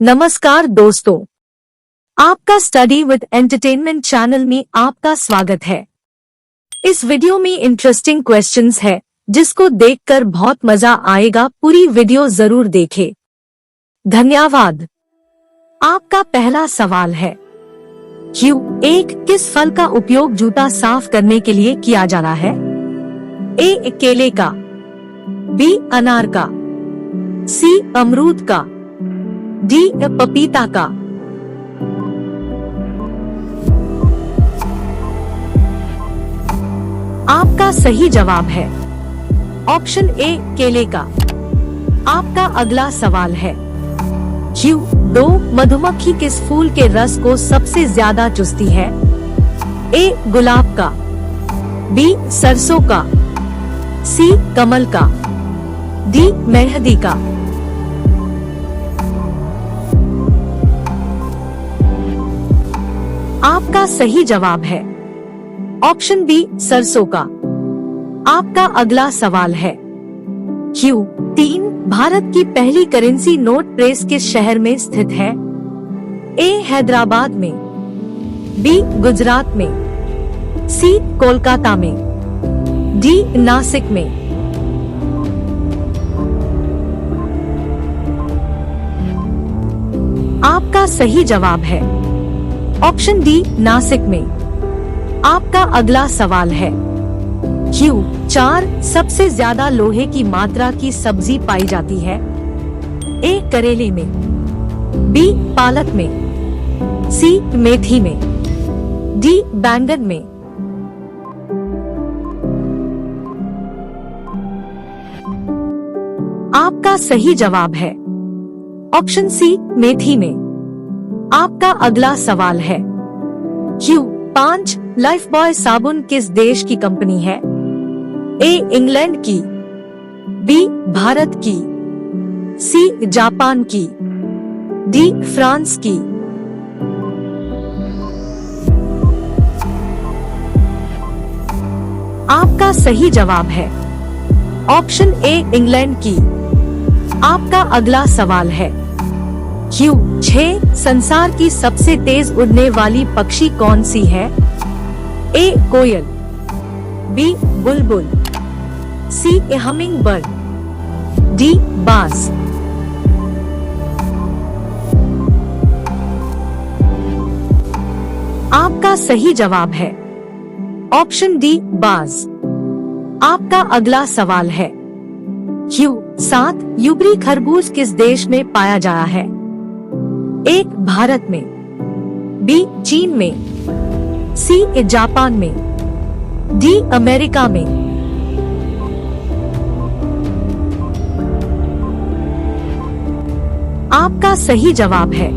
नमस्कार दोस्तों, आपका स्टडी विद एंटरटेनमेंट चैनल में आपका स्वागत है। इस वीडियो में इंटरेस्टिंग क्वेश्चंस है जिसको देखकर बहुत मजा आएगा। पूरी वीडियो जरूर देखें। धन्यवाद। आपका पहला सवाल है Q1 किस फल का उपयोग जूता साफ करने के लिए किया जाता है? A केले का, B अनार का, C अमरूद का, D पपीता का। आपका सही जवाब है ऑप्शन ए केले का। आपका अगला सवाल है Q2 मधुमक्खी किस फूल के रस को सबसे ज्यादा चूसती है? A गुलाब का, B सरसों का, C कमल का, D मेहंदी का। आपका सही जवाब है ऑप्शन बी सरसों का। आपका अगला सवाल है Q3 भारत की पहली करेंसी नोट प्रेस किस शहर में स्थित है? A हैदराबाद में, B गुजरात में, C कोलकाता में, D नासिक में। आपका सही जवाब है ऑप्शन डी नासिक में। आपका अगला सवाल है Q4 सबसे ज्यादा लोहे की मात्रा की सब्जी पाई जाती है? A करेले में, B पालक में, C मेथी में, D बैंगन में। आपका सही जवाब है ऑप्शन सी मेथी में। आपका अगला सवाल है Q5 लाइफबॉय साबुन किस देश की कंपनी है? A इंग्लैंड की, B भारत की, C जापान की, D फ्रांस की। आपका सही जवाब है ऑप्शन ए इंग्लैंड की। आपका अगला सवाल है Q6 संसार की सबसे तेज उड़ने वाली पक्षी कौन सी है? A coil, B Bulbul, C humming bird, D बाज। आपका सही जवाब है ऑप्शन डी बाज। आपका अगला सवाल है Q7 यूबरी खरबूज किस देश में पाया जाता है? A भारत में, B चीन में, C जापान में, D अमेरिका में। आपका सही जवाब है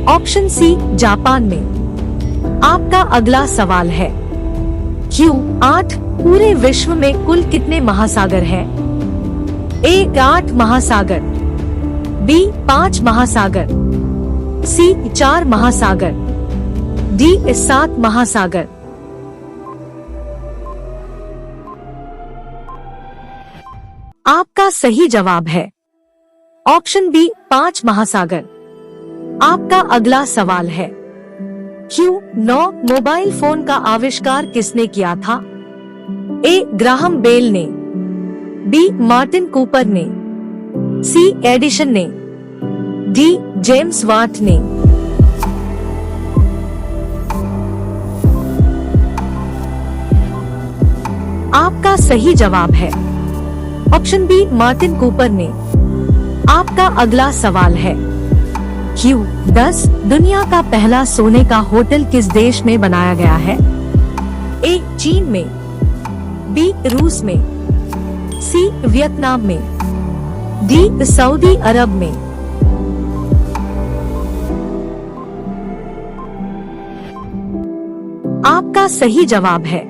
ऑप्शन सी जापान में। आपका अगला सवाल है Q8 पूरे विश्व में कुल कितने महासागर हैं? A 8 महासागर, B 5 महासागर, C 4 महासागर, D 7 महासागर। आपका सही जवाब है ऑप्शन बी 5 महासागर। आपका अगला सवाल है Q9 मोबाइल फोन का आविष्कार किसने किया था? A ग्राहम बेल ने, B मार्टिन कूपर ने, C एडिशन ने, D जेम्स वाट ने। आपका सही जवाब है ऑप्शन बी मार्टिन कूपर ने। आपका अगला सवाल है Q10 दुनिया का पहला सोने का होटल किस देश में बनाया गया है? A चीन में, B रूस में, C वियतनाम में, D सऊदी अरब में। आपका सही जवाब है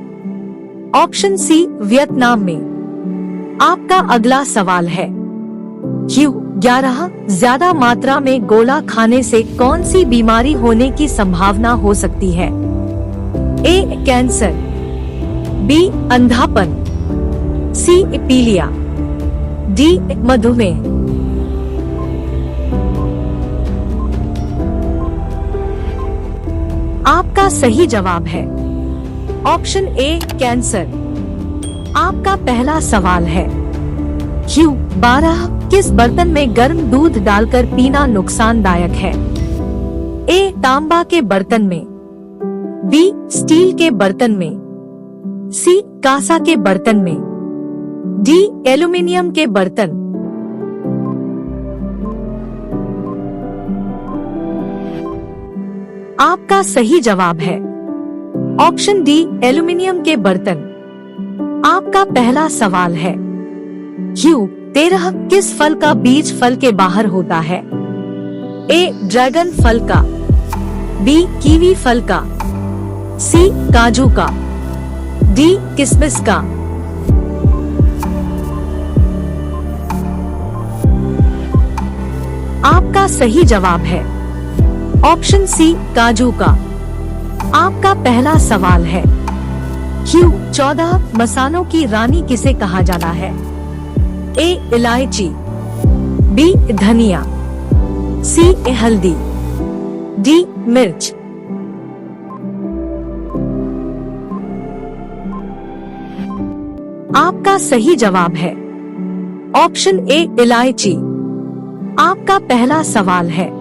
ऑप्शन सी वियतनाम में। आपका अगला सवाल है Q11 ज्यादा मात्रा में गोला खाने से कौन सी बीमारी होने की संभावना हो सकती है? A कैंसर, B अंधापन, C पीलिया, D मधुमेह। आपका सही जवाब है ऑप्शन ए कैंसर। आपका पहला सवाल है Q12 किस बर्तन में गर्म दूध डालकर पीना नुकसानदायक है? ए तांबा के बर्तन में, बी स्टील के बर्तन में, सी कांसा के बर्तन में, डी एल्युमिनियम के बर्तन। आपका सही जवाब है ऑप्शन डी एल्युमिनियम के बर्तन। आपका पहला सवाल है Q13 किस फल का बीज फल के बाहर होता है? ए ड्रैगन फल का, बी कीवी फल का, सी काजू का, डी किशमिश का। आपका सही जवाब है ऑप्शन सी काजू का। आपका पहला सवाल है Q14 मसालों की रानी किसे कहा जाता है? ए इलायची, बी धनिया, सी हल्दी, डी मिर्च। आपका सही जवाब है ऑप्शन ए इलायची। आपका पहला सवाल है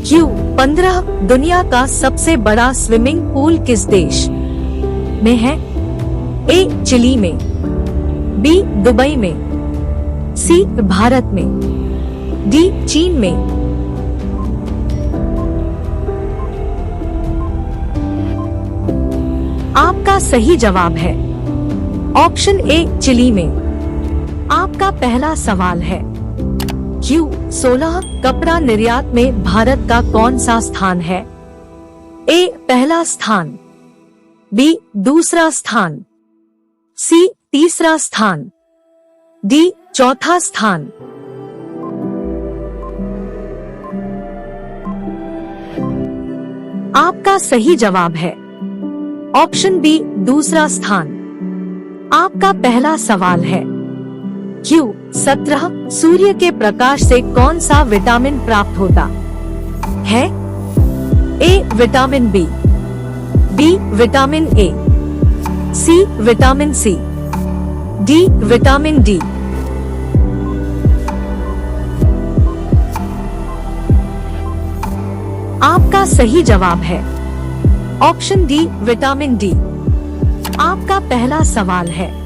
Q15 दुनिया का सबसे बड़ा स्विमिंग पूल किस देश में है? ए चिली में, बी दुबई में, सी भारत में, डी चीन में। आपका सही जवाब है ऑप्शन ए चिली में। आपका पहला सवाल है Q16 कपड़ा निर्यात में भारत का कौन सा स्थान है? ए पहला स्थान, बी दूसरा स्थान, सी तीसरा स्थान, डी चौथा स्थान। आपका सही जवाब है ऑप्शन बी दूसरा स्थान। आपका पहला सवाल है Q17 सूर्य के प्रकाश से कौन सा विटामिन प्राप्त होता है? A vitamin B, B vitamin A, C vitamin C, D vitamin D. आपका सही जवाब है ऑप्शन डी विटामिन डी। आपका पहला सवाल है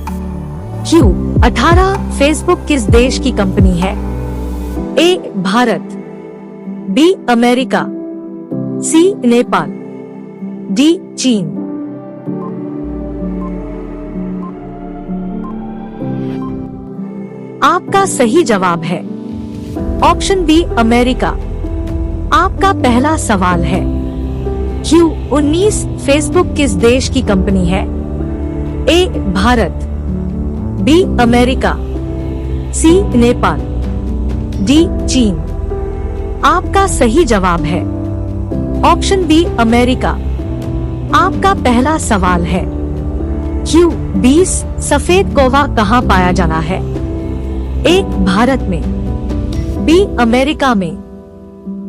Q18 फेसबुक किस देश की कंपनी है? ए भारत, बी अमेरिका, सी नेपाल, डी चीन। आपका सही जवाब है ऑप्शन बी अमेरिका। आपका पहला सवाल है Q19 फेसबुक किस देश की कंपनी है? ए भारत, बी अमेरिका, सी नेपाल, डी चीन। आपका सही जवाब है ऑप्शन बी अमेरिका। आपका पहला सवाल है Q20 सफेद कौवा कहाँ पाया जाना है? ए भारत में, बी अमेरिका में,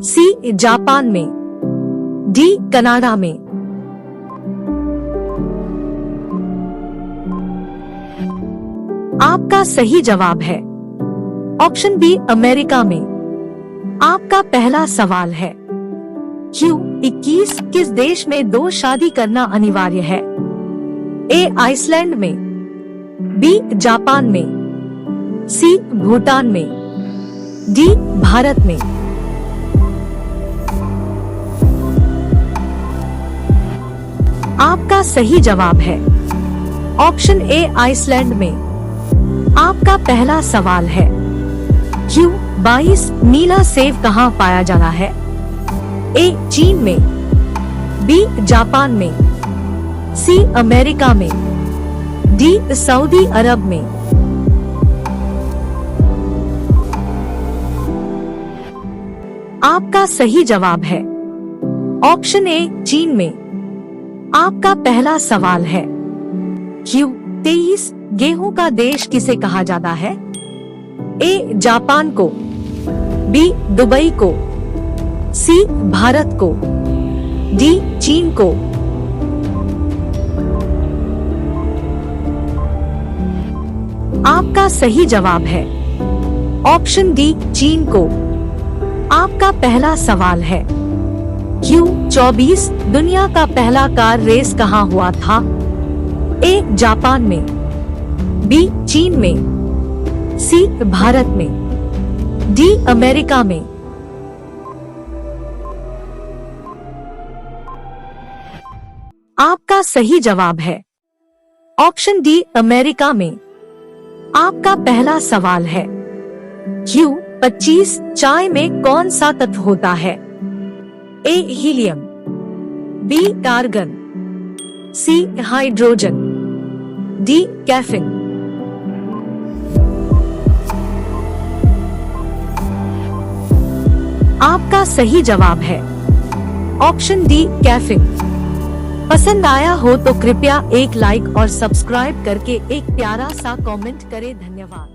सी जापान में, डी कनाडा में। आपका सही जवाब है ऑप्शन बी अमेरिका में। आपका पहला सवाल है Q21 किस देश में 2 शादी करना अनिवार्य है? ए आइसलैंड में, बी जापान में, सी भूटान में, डी भारत में। आपका सही जवाब है ऑप्शन ए आइसलैंड में। आपका पहला सवाल है Q22 नीला सेब कहाँ पाया जाना है? ए चीन में, बी जापान में, सी अमेरिका में, डी सऊदी अरब में। आपका सही जवाब है ऑप्शन ए चीन में। आपका पहला सवाल है Q23 गेहूं का देश किसे कहा जाता है? ए जापान को, बी दुबई को, सी भारत को, डी चीन को। आपका सही जवाब है ऑप्शन डी चीन को। आपका पहला सवाल है Q24 दुनिया का पहला कार रेस कहाँ हुआ था? ए जापान में, बी चीन में, सी भारत में, डी अमेरिका में। आपका सही जवाब है ऑप्शन डी अमेरिका में। आपका पहला सवाल है Q25 चाय में कौन सा तत्व होता है? ए helium, B argon, C hydrogen, D caffeine. आपका सही जवाब है ऑप्शन डी कैफीन। पसंद आया हो तो कृपया एक लाइक और सब्सक्राइब करके एक प्यारा सा कमेंट करें। धन्यवाद।